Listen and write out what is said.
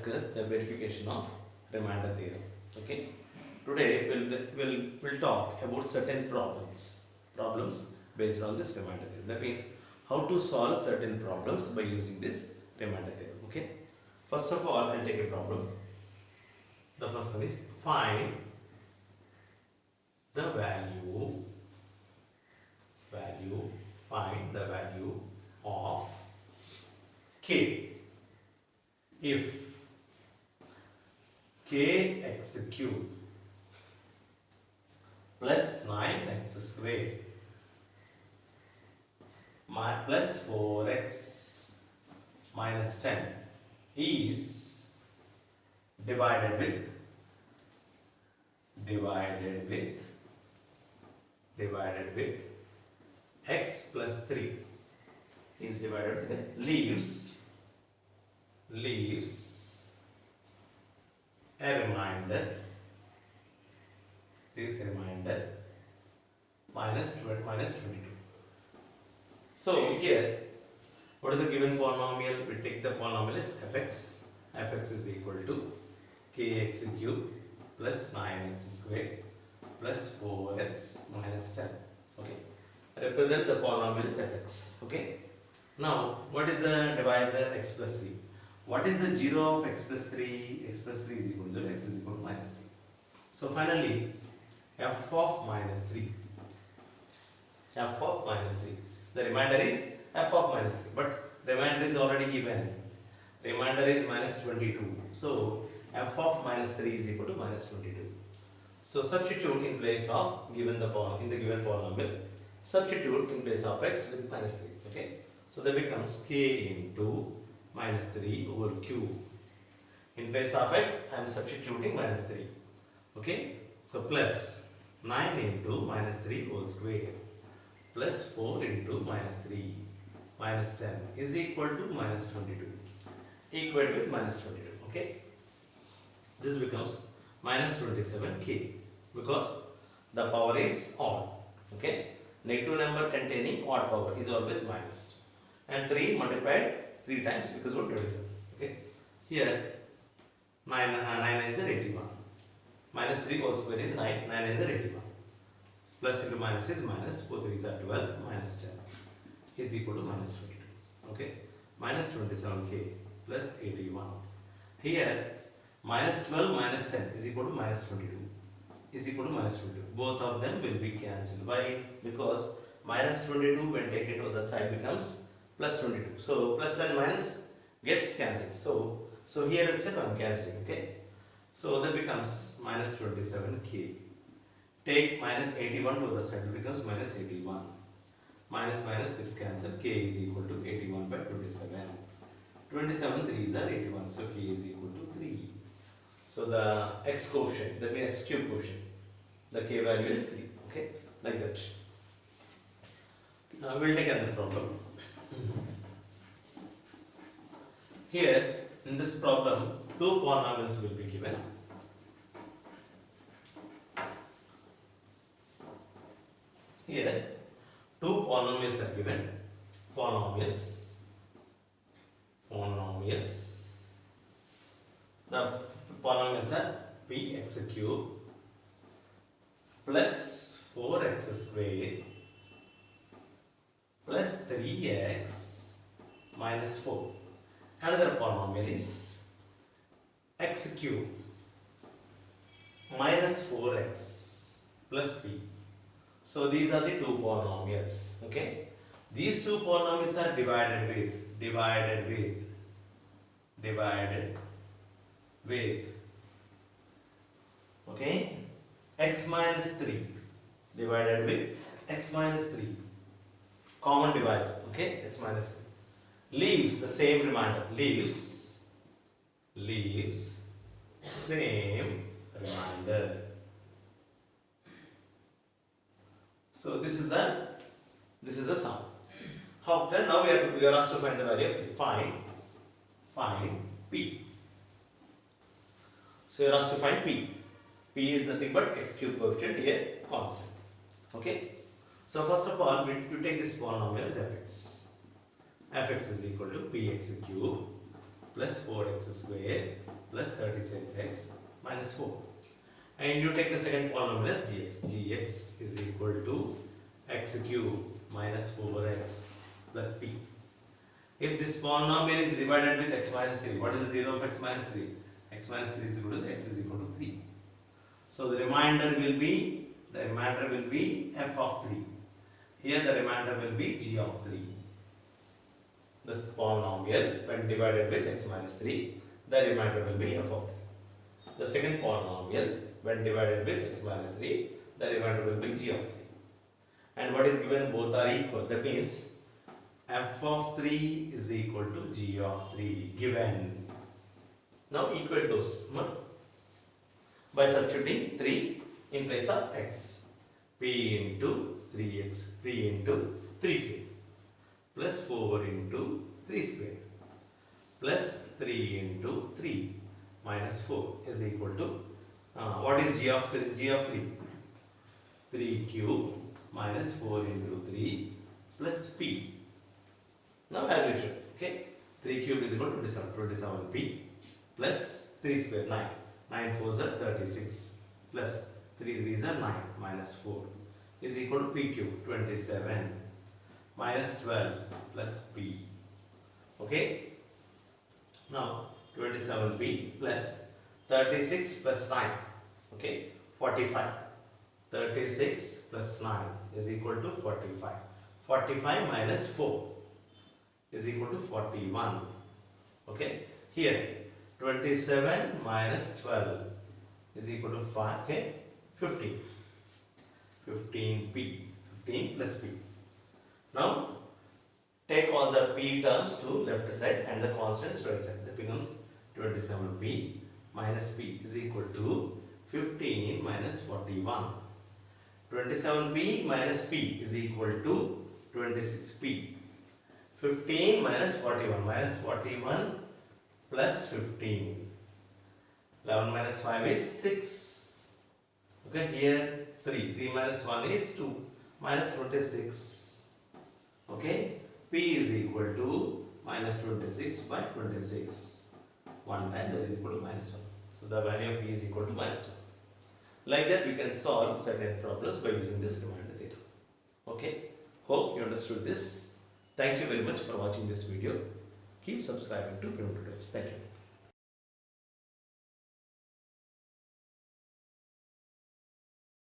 discuss the verification of remainder theorem. Okay. Today we'll talk about certain problems based on this remainder theorem. That means how to solve certain problems by using this remainder theorem. Okay. First of all, I'll take a problem. The first one is find the value of k if k x cube plus 9x square plus 4x minus 10 is divided with x plus 3 is divided with leaves a remainder minus 22. So here, what is the given polynomial? We take the polynomial as fx. Fx is equal to kx cube plus 9x square plus 4x minus 10. Okay. Represent the polynomial with fx. Okay. Now, what is the divisor x plus 3? What is the 0 of x plus 3? X plus 3 is equal to 0, x is equal to minus 3. So finally, f of minus 3. The remainder is f of minus 3. But remainder is already given. Remainder is minus 22. So f of minus 3 is equal to minus 22. So substitute in place of given the polynomial. Substitute in place of x with minus 3. Okay. So that becomes k into minus 3 over q. In place of x, I am substituting minus 3. Okay. So plus 9 into minus 3 whole square plus 4 into minus 3 minus 10 is equal to minus 22. Equal with minus 22. Okay. This becomes minus 27k because the power is odd. Okay. Negative number containing odd power is always minus. And 3 multiplied 3 times because of 27. Okay. Here 9 is 81. Minus 3 whole square is 9. 9 is 81. Plus into minus is minus. 4 3s are 12. Minus 10 is equal to minus 22. Okay. Minus 27k plus 81. Here minus 12 minus 10 is equal to minus 22. Is equal to minus 22. Both of them will be cancelled. Why? Because minus 22 when taken to the side becomes plus 22. So plus and minus gets cancelled. So here itself I am cancelling. Okay. So that becomes minus 27k. Take minus 81 to the side, it becomes minus 81. Minus gets cancelled. K is equal to 81 by 27. 27 3s are 81. So k is equal to 3. So the x quotient, that means x cube quotient, the k value is 3. Okay, like that. Now we will take another problem. Here in this problem, two polynomials will be given. Here two polynomials are given. Polynomials. The polynomials are px cube plus 4x square plus 3x minus 4. Another polynomial is x cube minus 4x plus p. So these are the two polynomials. Okay. These two polynomials are divided with okay, x minus 3 divided with x minus 3. Common divisor. Okay, x minus 3. Leaves the same remainder. Leaves same remainder. So this is the sum. How then now we are asked to find the value of p. Find p. So you are asked to find p. P is nothing but x cube coefficient, here constant. Okay. So first of all, you take this polynomial as fx. Fx is equal to px cube plus 4x square plus 36x minus 4. And you take the second polynomial as gx. Gx is equal to x cube minus 4x plus p. If this polynomial is divided with x minus 3, what is the 0 of x minus 3? X minus 3 is equal to x is equal to 3. So the remainder will be f of 3. Here the remainder will be g of 3. This polynomial when divided with x minus 3, the remainder will be f of 3. The second polynomial when divided with x minus 3, the remainder will be g of 3. And what is given? Both are equal. That means f of 3 is equal to g of 3 given. Now equate those by substituting 3 in place of x. P into 3x, p into 3q plus 4 into 3 square plus 3 into 3 minus 4 is equal to what is g of 3? G of 3. 3 cube minus 4 into 3 plus p. Now as usual, okay, 3 cube is equal to 27p plus 3 square 9. 9 4s are 36 plus 3 3s are 9 minus 4 is equal to p cube 27 minus 12 plus p. Okay. Now 27p plus 36 plus 9. Okay. 45. 36 plus 9 is equal to 45. 45 minus 4 is equal to 41. Okay. Here 27 minus 12 is equal to 5. Okay. 15. 15p. 15 plus p. Now take all the p terms to left side and the constants to right side. That becomes 27p minus p is equal to 15 minus 41. 27p minus p is equal to 26p. 15 minus 41 plus 15. 11 minus 5 is 6. Okay, here 3. 3 minus 1 is 2 minus 26. Okay, p is equal to minus 26 by 26. One time that is equal to minus 1. So the value of p is equal to minus 1. Like that we can solve certain problems by using this remainder theorem. Okay, hope you understood this. Thank you very much for watching this video. Keep subscribing to Praveen Tutorials. Thank you.